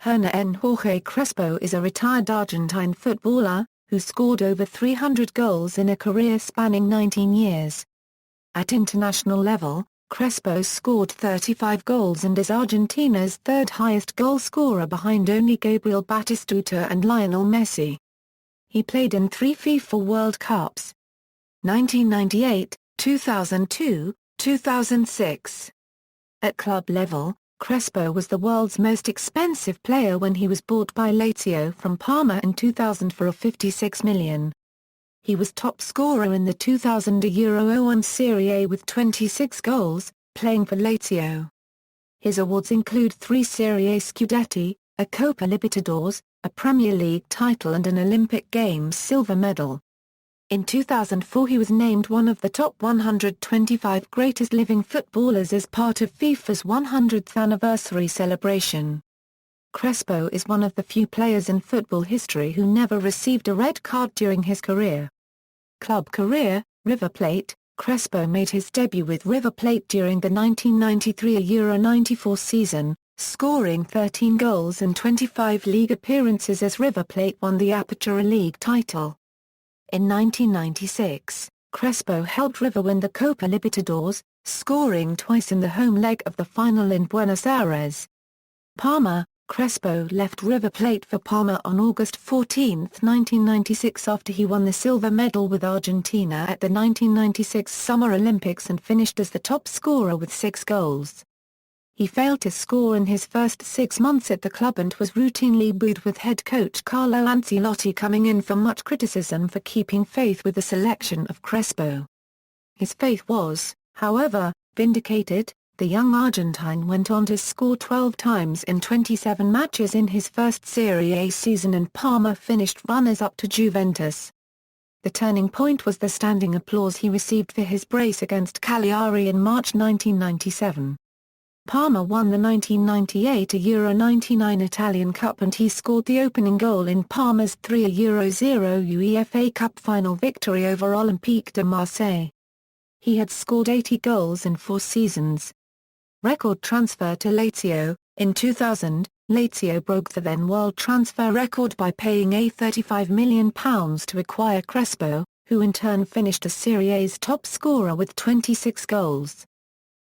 Hernán Jorge Crespo is a retired Argentine footballer, who scored over 300 goals in a career spanning 19 years. At international level, Crespo scored 35 goals and is Argentina's third highest goal scorer behind only Gabriel, Batistuta and Lionel Messi. He played in 3 FIFA World Cups: 1998, 2002, 2006. At club level, Crespo was the world's most expensive player when he was bought by Lazio from Parma in 2000 for €56 million. He was top scorer in the 2000-01 Serie A with 26 goals, playing for Lazio. His awards include 3 Serie A Scudetti, a Copa Libertadores, a Premier League title and an Olympic Games silver medal. In 2004 he was named one of the top 125 greatest living footballers as part of FIFA's 100th anniversary celebration. Crespo is one of the few players in football history who never received a red card during his career. Club career: River Plate. Crespo made his debut with River Plate during the 1993 Euro 94 season, scoring 13 goals in 25 league appearances as River Plate won the Apertura League title. In 1996, Crespo helped River win the Copa Libertadores, scoring twice in the home leg of the final in Buenos Aires. Parma. Crespo left River Plate for Parma on August 14, 1996 after he won the silver medal with Argentina at the 1996 Summer Olympics and finished as the top scorer with 6 goals. He failed to score in his first 6 months at the club and was routinely booed, with head coach Carlo Ancelotti coming in for much criticism for keeping faith with the selection of Crespo. His faith was, however, vindicated. The young Argentine went on to score 12 times in 27 matches in his first Serie A season, and Parma finished runners-up to Juventus. The turning point was the standing applause he received for his brace against Cagliari in March 1997. Parma won the 1998 Euro 99 Italian Cup and he scored the opening goal in Parma's 3-0 UEFA Cup final victory over Olympique de Marseille. He had scored 80 goals in 4 seasons. Record transfer to Lazio. In 2000, Lazio broke the then world transfer record by paying £35 million to acquire Crespo, who in turn finished as Serie A's top scorer with 26 goals.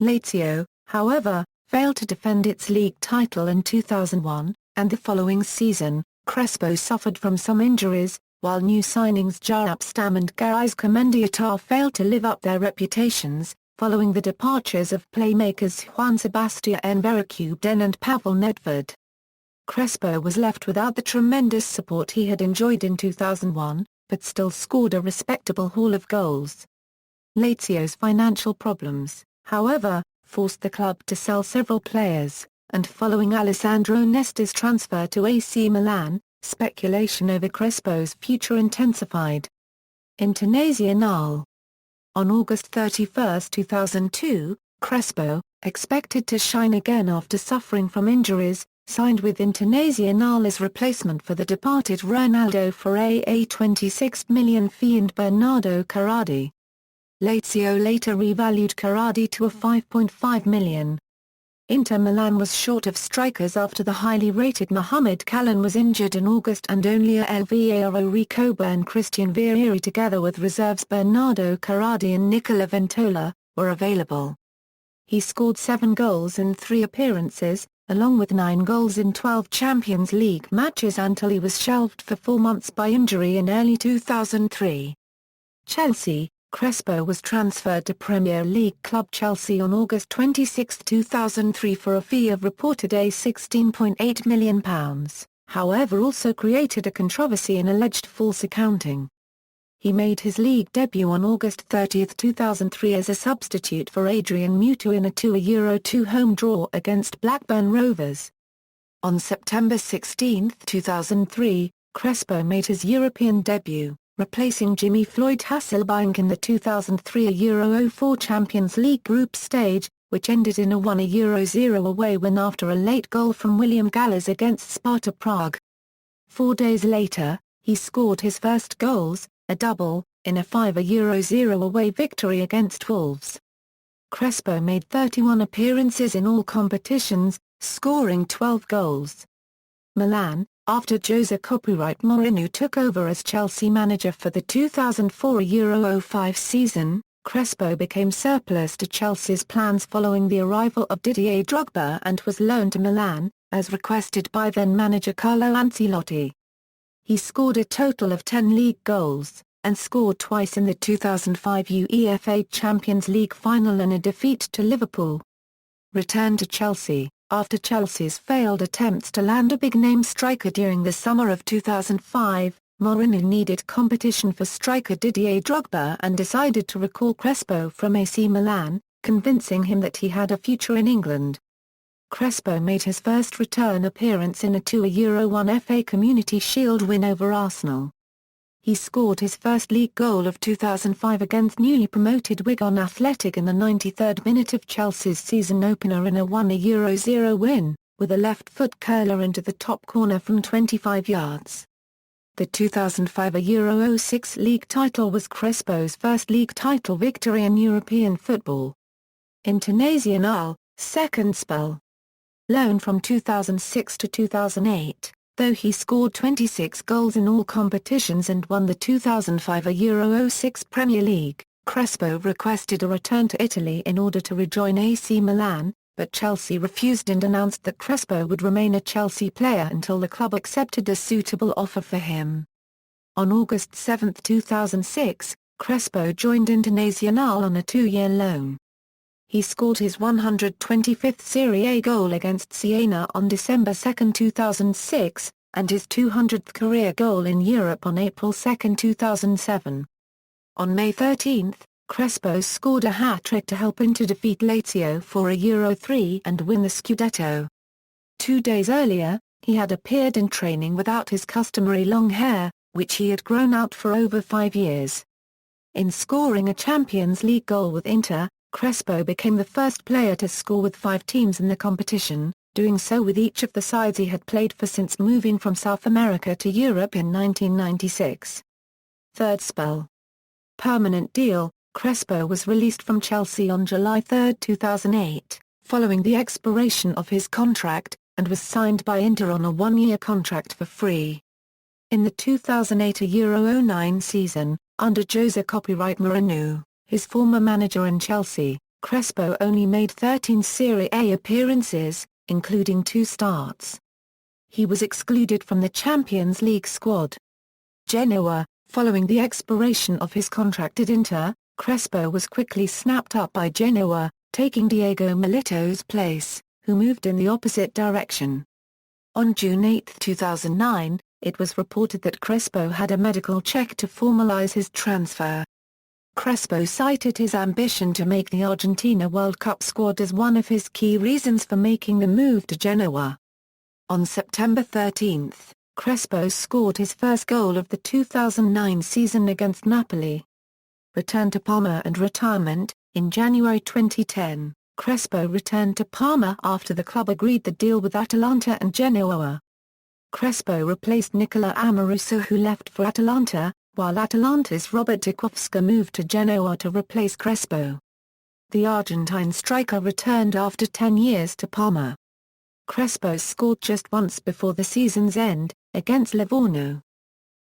Lazio, however, failed to defend its league title in 2001, and the following season, Crespo suffered from some injuries, while new signings Jarup Stam and Gaizka Mendieta failed to live up their reputations, following the departures of playmakers Juan Sebastian Verecubden and Pavel Nedved. Crespo was left without the tremendous support he had enjoyed in 2001, but still scored a respectable haul of goals. Lazio's financial problems, however, forced the club to sell several players, and following Alessandro Nesta's transfer to AC Milan, speculation over Crespo's future intensified. Internazionale. On August 31, 2002, Crespo, expected to shine again after suffering from injuries, signed with Internazionale as replacement for the departed Ronaldo for a €26 million fee and Bernardo Carradi. Lazio later revalued Carradi to a €5.5 million. Inter Milan was short of strikers after the highly rated Mohamed Kallan was injured in August and only Alvaro Recoba and Christian Vieri, together with reserves Bernardo Carradi and Nicola Ventola, were available. He scored 7 goals in 3 appearances, along with 9 goals in 12 Champions League matches until he was shelved for 4 months by injury in early 2003. Chelsea. Crespo was transferred to Premier League club Chelsea on August 26, 2003 for a fee of reported £16.8 million, however also created a controversy in alleged false accounting. He made his league debut on August 30, 2003 as a substitute for Adrian Mutu in a 2-2 home draw against Blackburn Rovers. On September 16, 2003, Crespo made his European debut, replacing Jimmy Floyd Hasselbaink in the 2003 Euro 04 Champions League group stage, which ended in a 1-0 away win after a late goal from William Gallas against Sparta Prague. 4 days later, he scored his first goals, a double, in a 5-0 away victory against Wolves. Crespo made 31 appearances in all competitions, scoring 12 goals. Milan. After Jose Mourinho took over as Chelsea manager for the 2004-05 season, Crespo became surplus to Chelsea's plans following the arrival of Didier Drogba and was loaned to Milan, as requested by then-manager Carlo Ancelotti. He scored a total of 10 league goals, and scored twice in the 2005 UEFA Champions League final in a defeat to Liverpool. Returned to Chelsea. After Chelsea's failed attempts to land a big-name striker during the summer of 2005, Mourinho needed competition for striker Didier Drogba and decided to recall Crespo from AC Milan, convincing him that he had a future in England. Crespo made his first return appearance in a 2-1 FA Community Shield win over Arsenal. He scored his first league goal of 2005 against newly promoted Wigan Athletic in the 93rd minute of Chelsea's season opener in a 1-0 win, with a left-foot curler into the top corner from 25 yards. The 2005-06 league title was Crespo's first league title victory in European football. Internazionale, second spell. Loan from 2006 to 2008. Though he scored 26 goals in all competitions and won the 2005-06 Premier League, Crespo requested a return to Italy in order to rejoin AC Milan, but Chelsea refused and announced that Crespo would remain a Chelsea player until the club accepted a suitable offer for him. On August 7, 2006, Crespo joined Internazionale on a 2-year loan. He scored his 125th Serie A goal against Siena on December 2, 2006, and his 200th career goal in Europe on April 2, 2007. On May 13, Crespo scored a hat-trick to help Inter defeat Lazio for a Euro 3 and win the Scudetto. 2 days earlier, he had appeared in training without his customary long hair, which he had grown out for over 5 years. In scoring a Champions League goal with Inter, Crespo became the first player to score with 5 teams in the competition, doing so with each of the sides he had played for since moving from South America to Europe in 1996. Third spell. Permanent deal. Crespo was released from Chelsea on July 3, 2008, following the expiration of his contract, and was signed by Inter on a 1-year contract for free. In the 2008-09 season, under Jose Mourinho, his former manager in Chelsea, Crespo only made 13 Serie A appearances, including 2 starts. He was excluded from the Champions League squad. Genoa. Following the expiration of his contract at Inter, Crespo was quickly snapped up by Genoa, taking Diego Milito's place, who moved in the opposite direction. On June 8, 2009, it was reported that Crespo had a medical check to formalize his transfer. Crespo cited his ambition to make the Argentina World Cup squad as one of his key reasons for making the move to Genoa. On September 13, Crespo scored his first goal of the 2009 season against Napoli. Returned to Parma and retirement. In January 2010, Crespo returned to Parma after the club agreed the deal with Atalanta and Genoa. Crespo replaced Nicola Amoruso, who left for Atalanta, while Atalanta's Robert Dikowska moved to Genoa to replace Crespo. The Argentine striker returned after 10 years to Parma. Crespo scored just once before the season's end, against Livorno.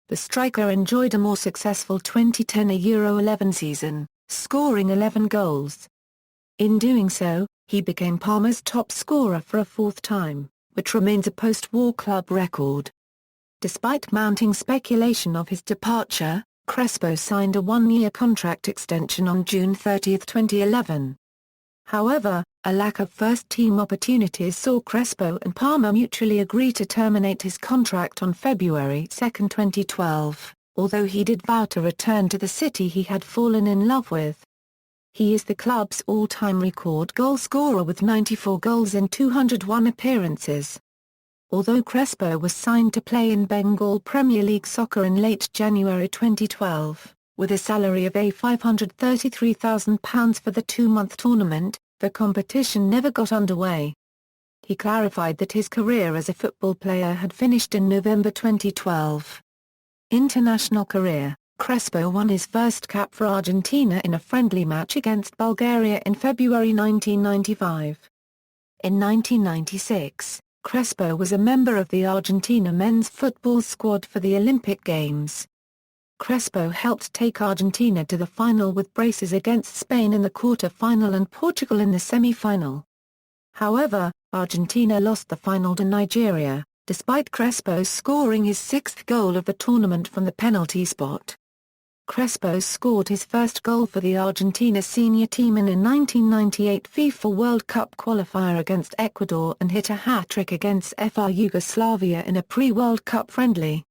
The striker enjoyed a more successful 2010-11 season, scoring 11 goals. In doing so, he became Parma's top scorer for a 4th time, which remains a post-war club record. Despite mounting speculation of his departure, Crespo signed a 1-year contract extension on June 30, 2011. However, a lack of first-team opportunities saw Crespo and Parma mutually agree to terminate his contract on February 2, 2012, although he did vow to return to the city he had fallen in love with. He is the club's all-time record goalscorer with 94 goals in 201 appearances. Although Crespo was signed to play in Bengal Premier League soccer in late January 2012, with a salary of £533,000 for the 2-month tournament, the competition never got underway. He clarified that his career as a football player had finished in November 2012. International career. Crespo won his first cap for Argentina in a friendly match against Bulgaria in February 1995. In 1996, Crespo was a member of the Argentina men's football squad for the Olympic Games. Crespo helped take Argentina to the final with braces against Spain in the quarter-final and Portugal in the semi-final. However, Argentina lost the final to Nigeria, despite Crespo scoring his sixth goal of the tournament from the penalty spot. Crespo scored his first goal for the Argentina senior team in a 1998 FIFA World Cup qualifier against Ecuador and hit a hat-trick against FR Yugoslavia in a pre-World Cup friendly.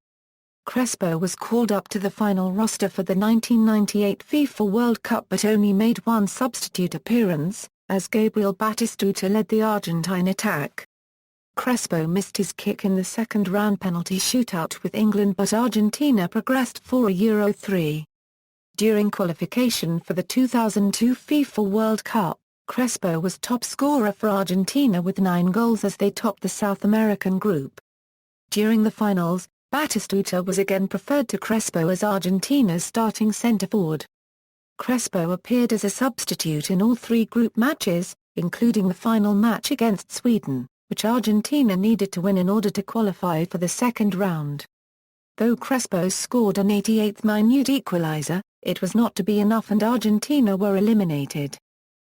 Crespo was called up to the final roster for the 1998 FIFA World Cup but only made one substitute appearance, as Gabriel Batistuta led the Argentine attack. Crespo missed his kick in the second-round penalty shootout with England but Argentina progressed for a Euro 3. During qualification for the 2002 FIFA World Cup, Crespo was top scorer for Argentina with 9 goals as they topped the South American group. During the finals, Batistuta was again preferred to Crespo as Argentina's starting centre-forward. Crespo appeared as a substitute in all 3 group matches, including the final match against Sweden, which Argentina needed to win in order to qualify for the second round. Though Crespo scored an 88th minute equalizer, it was not to be enough and Argentina were eliminated.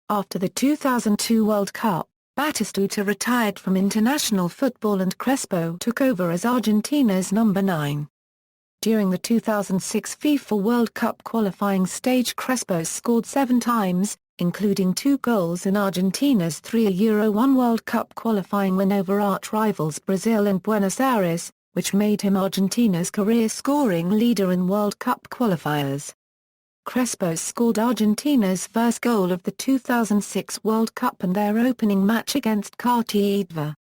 After the 2002 World Cup, Batistuta retired from international football and Crespo took over as Argentina's number 9. During the 2006 FIFA World Cup qualifying stage Crespo scored 7 times, including 2 goals in Argentina's 3 Euro 1 World Cup qualifying win over arch-rivals Brazil and Buenos Aires, which made him Argentina's career scoring leader in World Cup qualifiers. Crespo scored Argentina's first goal of the 2006 World Cup and their opening match against Cartagena.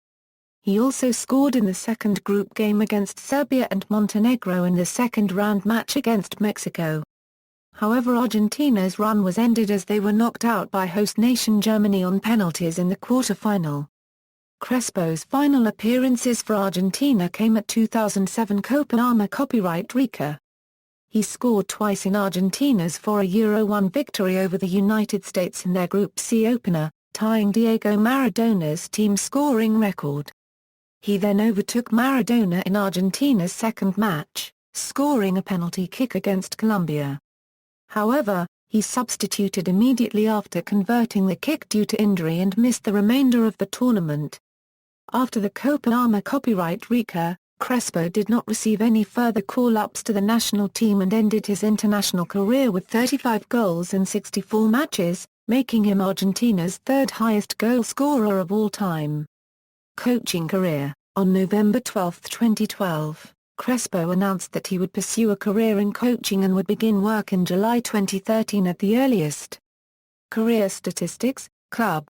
He also scored in the second group game against Serbia and Montenegro in the second-round match against Mexico. However, Argentina's run was ended as they were knocked out by host nation Germany on penalties in the quarter-final. Crespo's final appearances for Argentina came at 2007 Copa Arma Copyright Rica. He scored twice in Argentina's for a Euro 1 victory over the United States in their Group C opener, tying Diego Maradona's team scoring record. He then overtook Maradona in Argentina's second match, scoring a penalty kick against Colombia. However, he substituted immediately after converting the kick due to injury and missed the remainder of the tournament. After the Copa Arma Copyright Rica, Crespo did not receive any further call-ups to the national team and ended his international career with 35 goals in 64 matches, making him Argentina's third-highest goal scorer of all time. Coaching career. On November 12, 2012, Crespo announced that he would pursue a career in coaching and would begin work in July 2013 at the earliest. Career statistics, club,